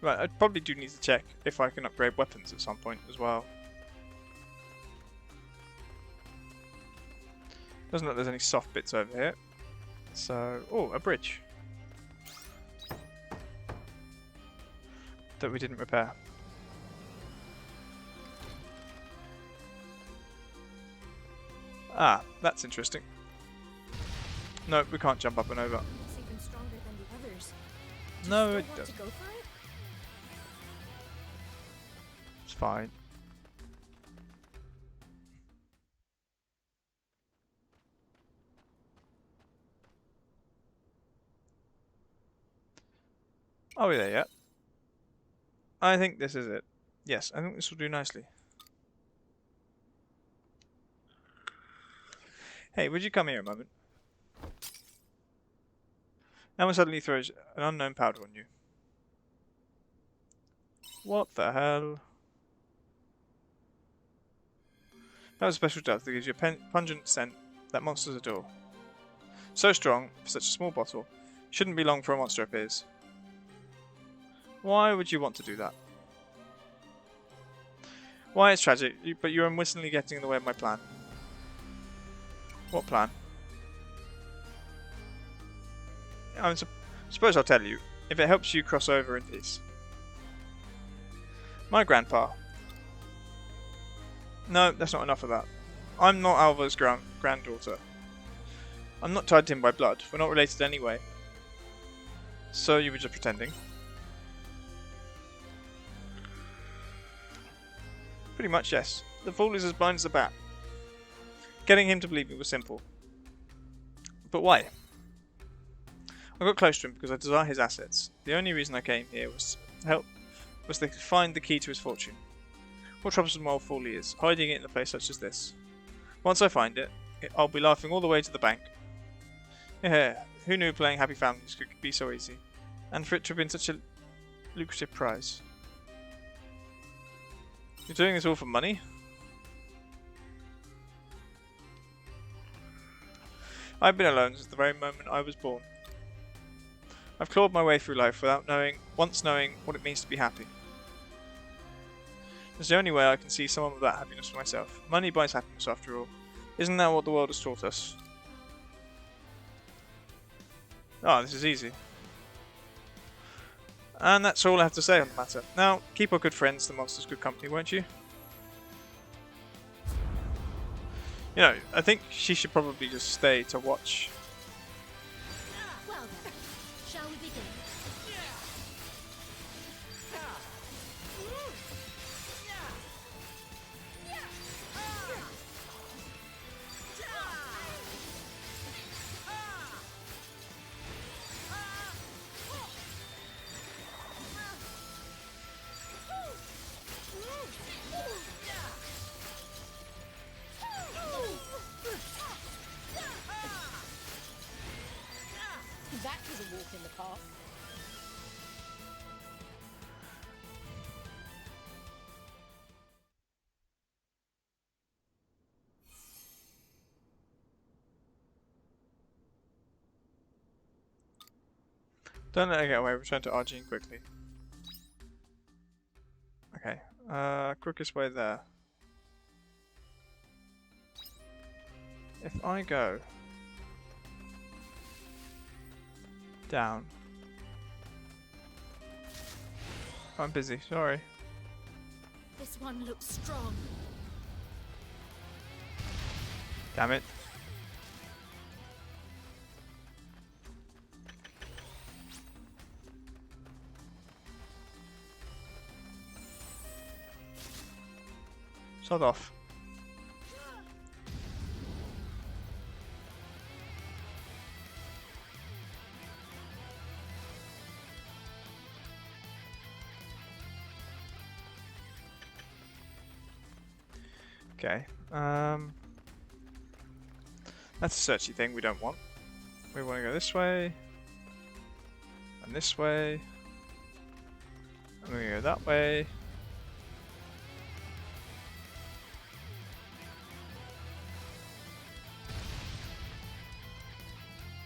Right, I probably do need to check if I can upgrade weapons at some point as well. Doesn't look like there's any soft bits over here. So, oh, a bridge. That we didn't repair. Ah, that's interesting. No, we can't jump up and over. It's even stronger than the others. Do No, you it still want doesn't. to go for it? It's fine. Are we there yet? I think this is it. Yes, I think this will do nicely. Hey, would you come here a moment? Emma suddenly throws an unknown powder on you. What the hell? That was a special dust that gives you a pungent scent that monsters adore. So strong, for such a small bottle, shouldn't be long for a monster appears. Why would you want to do that? Why, it's tragic, but you're unwittingly getting in the way of my plan. What plan? I suppose I'll tell you, if it helps you cross over in peace. My grandpa. No, that's not enough of that. I'm not Alva's granddaughter. I'm not tied to him by blood. We're not related anyway. So you were just pretending? Pretty much, yes. The fool is as blind as a bat. Getting him to believe me was simple. But why? I got close to him because I desire his assets. The only reason I came here was to find the key to his fortune. What troublesome old fool he is, hiding it in a place such as this. Once I find it, I'll be laughing all the way to the bank. Yeah, who knew playing Happy Families could be so easy? And for it to have been such a lucrative prize. You're doing this all for money? I've been alone since the very moment I was born. I've clawed my way through life without once knowing what it means to be happy. It's the only way I can see some of that happiness for myself. Money buys happiness, after all. Isn't that what the world has taught us? Ah, this is easy. And that's all I have to say on the matter. Now, keep our good friends, the monsters, good company, won't you? You know, I think she should probably just stay to watch. Well then, shall we begin? That was a walk in the park. Don't let her get away, return to Argene quickly. Okay, quickest way there. If I go down. I'm busy, sorry. This one looks strong. Damn it. Sod off. Okay, that's a searchy thing we don't want. We want to go this way, and this way, and we go that way.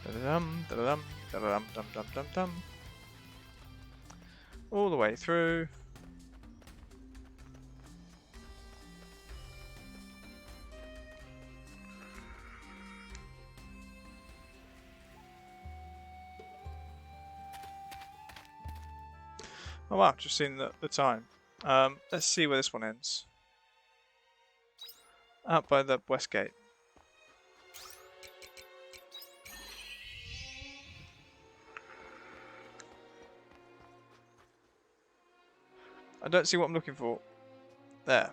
Da-da-dum, da-da-dum, da-da-dum, dum-dum-dum-dum. All the way through. Oh wow, just seen the time. Let's see where this one ends. Out by the west gate. I don't see what I'm looking for. There.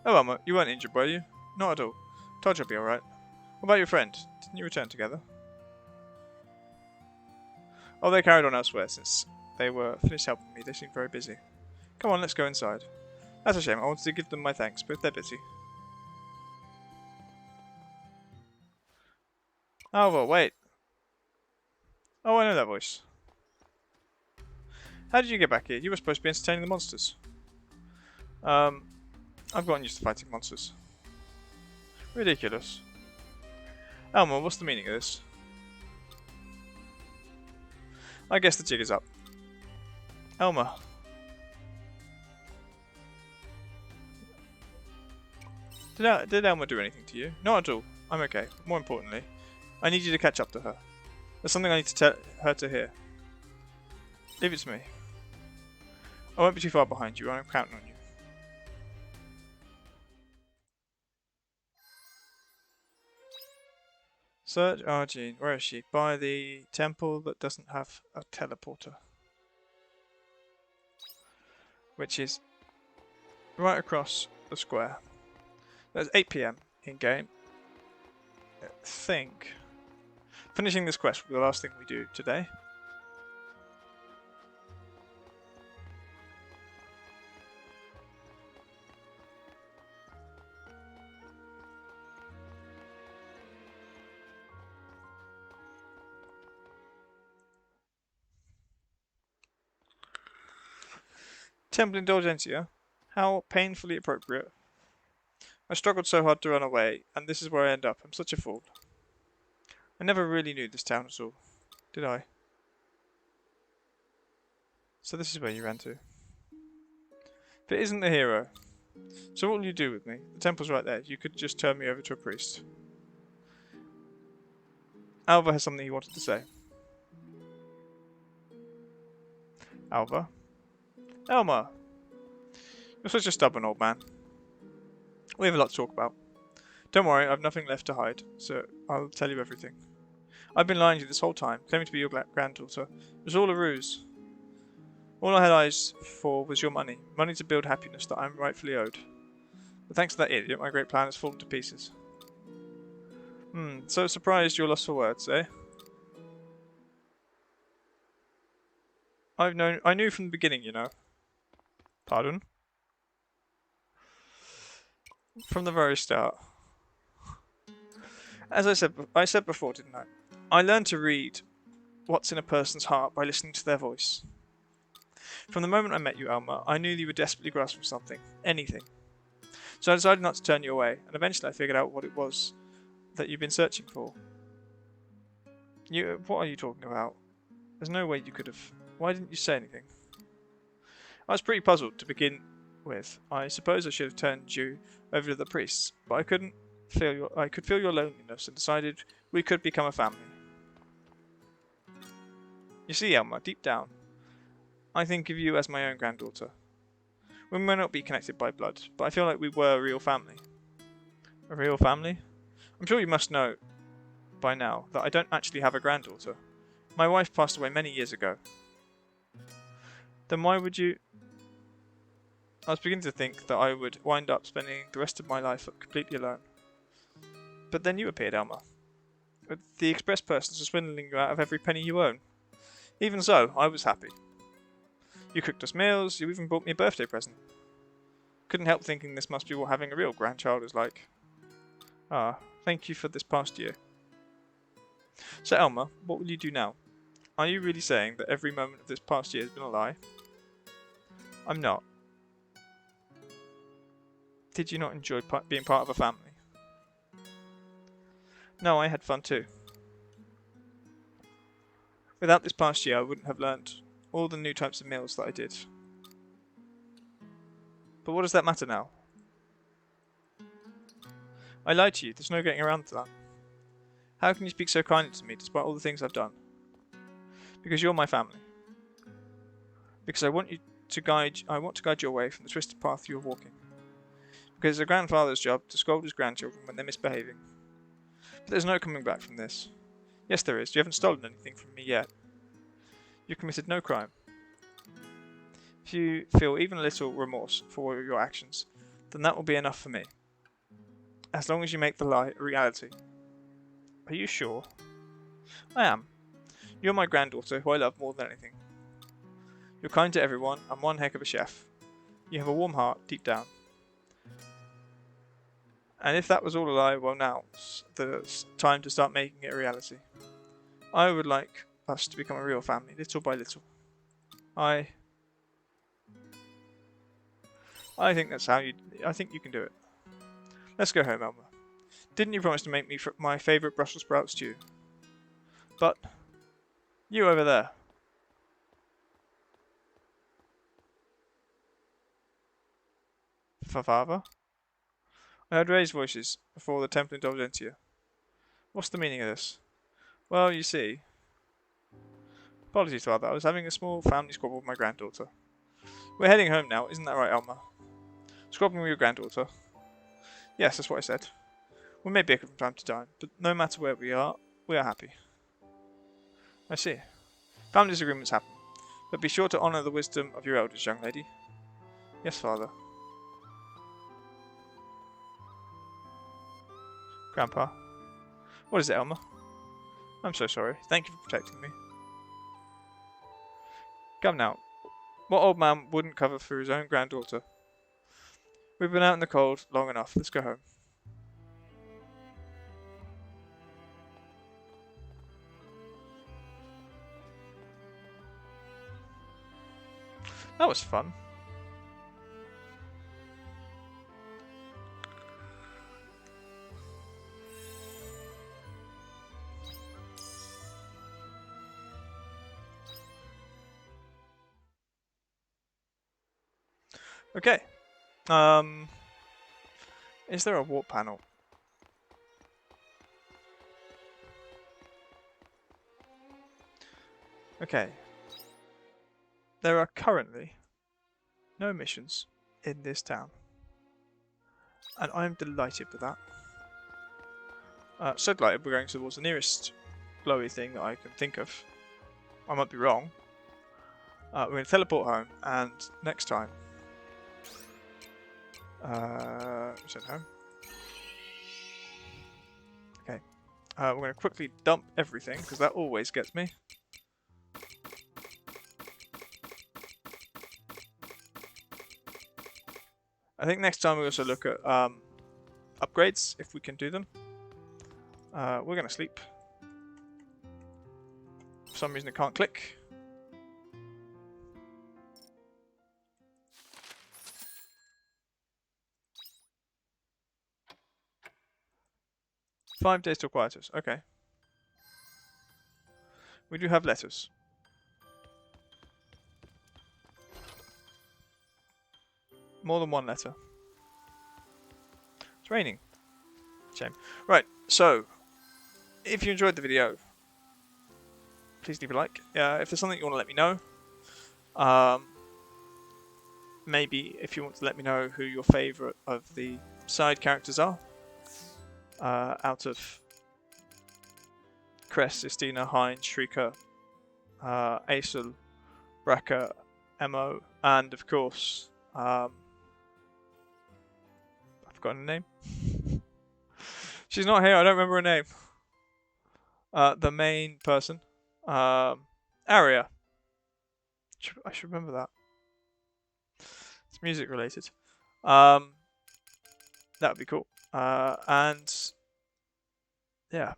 Oh, Elma, you weren't injured, were you? Not at all. Told you I'd be alright. What about your friend? Didn't you return together? Oh, they carried on elsewhere since they were finished helping me. They seemed very busy. Come on, let's go inside. That's a shame. I wanted to give them my thanks, but they're busy. Oh, well, wait. Oh, I know that voice. How did you get back here? You were supposed to be entertaining the monsters. I've gotten used to fighting monsters. Ridiculous. Elma, what's the meaning of this? I guess the jig is up. Elma. Did Elma do anything to you? Not at all. I'm okay. More importantly, I need you to catch up to her. There's something I need to tell her to hear. Leave it to me. I won't be too far behind you. I'm counting on you. Search Arjun. Where is she? By the temple that doesn't have a teleporter. Which is right across the square. That's 8 PM in game. I think finishing this quest will be the last thing we do today. Temple Indulgencia. How painfully appropriate. I struggled so hard to run away, and this is where I end up. I'm such a fool. I never really knew this town at all, did I? So this is where you ran to. If it isn't the hero. So what will you do with me? The temple's right there. You could just turn me over to a priest. Alva has something he wanted to say. Alva? Elma! You're such a stubborn old man. We have a lot to talk about. Don't worry, I've nothing left to hide, so I'll tell you everything. I've been lying to you this whole time, claiming to be your granddaughter. It was all a ruse. All I had eyes for was your money. Money to build happiness that I'm rightfully owed. But thanks to that idiot, my great plan has fallen to pieces. So surprised you're lost for words, eh? I knew from the beginning, you know. Pardon? From the very start. As I said before, didn't I? I learned to read what's in a person's heart by listening to their voice. From the moment I met you, Elma, I knew that you were desperately grasping something. Anything. So I decided not to turn you away, and eventually I figured out what it was that you've been searching for. What are you talking about? There's no way you could have... Why didn't you say anything? I was pretty puzzled to begin with. I suppose I should have turned you over to the priests, but I could feel your loneliness and decided we could become a family. You see, Elma, deep down, I think of you as my own granddaughter. We may not be connected by blood, but I feel like we were a real family. A real family? I'm sure you must know by now that I don't actually have a granddaughter. My wife passed away many years ago. Then why would you... I was beginning to think that I would wind up spending the rest of my life completely alone. But then you appeared, Elma. With the express persons are swindling you out of every penny you own. Even so, I was happy. You cooked us meals, you even bought me a birthday present. Couldn't help thinking this must be what having a real grandchild is like. Ah, thank you for this past year. So Elma, what will you do now? Are you really saying that every moment of this past year has been a lie? I'm not. Did you not enjoy being part of a family? No, I had fun too. Without this past year, I wouldn't have learnt all the new types of meals that I did. But what does that matter now? I lied to you, there's no getting around to that. How can you speak so kindly to me despite all the things I've done? Because you're my family. Because I want to guide you away from the twisted path you're walking. Because it's a grandfather's job to scold his grandchildren when they're misbehaving. But there's no coming back from this. Yes, there is. You haven't stolen anything from me yet. You committed no crime. If you feel even a little remorse for your actions, then that will be enough for me. As long as you make the lie a reality. Are you sure? I am. You're my granddaughter, who I love more than anything. You're kind to everyone, and one heck of a chef. You have a warm heart, deep down. And if that was all a lie, well now's the time to start making it a reality. I would like us to become a real family, little by little. I think that's how I think you can do it. Let's go home, Elmer. Didn't you promise to make me my favourite Brussels sprout stew? But you over there. Father? I heard raised voices before the temple indulged you. What's the meaning of this? Well, you see. Apologies, Father. I was having a small family squabble with my granddaughter. We're heading home now, isn't that right, Elmer? Squabbling with your granddaughter? Yes, that's what I said. We may bicker from time to time, but no matter where we are happy. I see. Family disagreements happen, but be sure to honour the wisdom of your elders, young lady. Yes, Father. Grandpa. What is it, Elmer? I'm so sorry. Thank you for protecting me. Come now. What old man wouldn't cover for his own granddaughter? We've been out in the cold long enough. Let's go home. That was fun. Okay. Is there a warp panel? Okay. There are currently no missions in this town. And I'm delighted with that. So delighted we're going towards the nearest glowy thing that I can think of. I might be wrong. We're going to teleport home, and next time... send home. Okay. We're going to quickly dump everything, because that always gets me. I think next time we also look at upgrades, if we can do them. We're going to sleep. For some reason it can't click. "5 days till quietus." Okay. We do have letters. More than one letter. It's raining. Shame. Right, so if you enjoyed the video, please leave a like. If there's something you want to let me know, maybe if you want to let me know who your favourite of the side characters are, out of Cress, Istina, Heinz, Shrieker, Aesel, Bracca, Emo, and of course, I've forgotten her name. She's not here, I don't remember her name. The main person, Aria. I should remember that. It's music related. That would be cool. And yeah.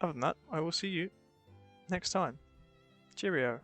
Other than that, I will see you next time. Cheerio.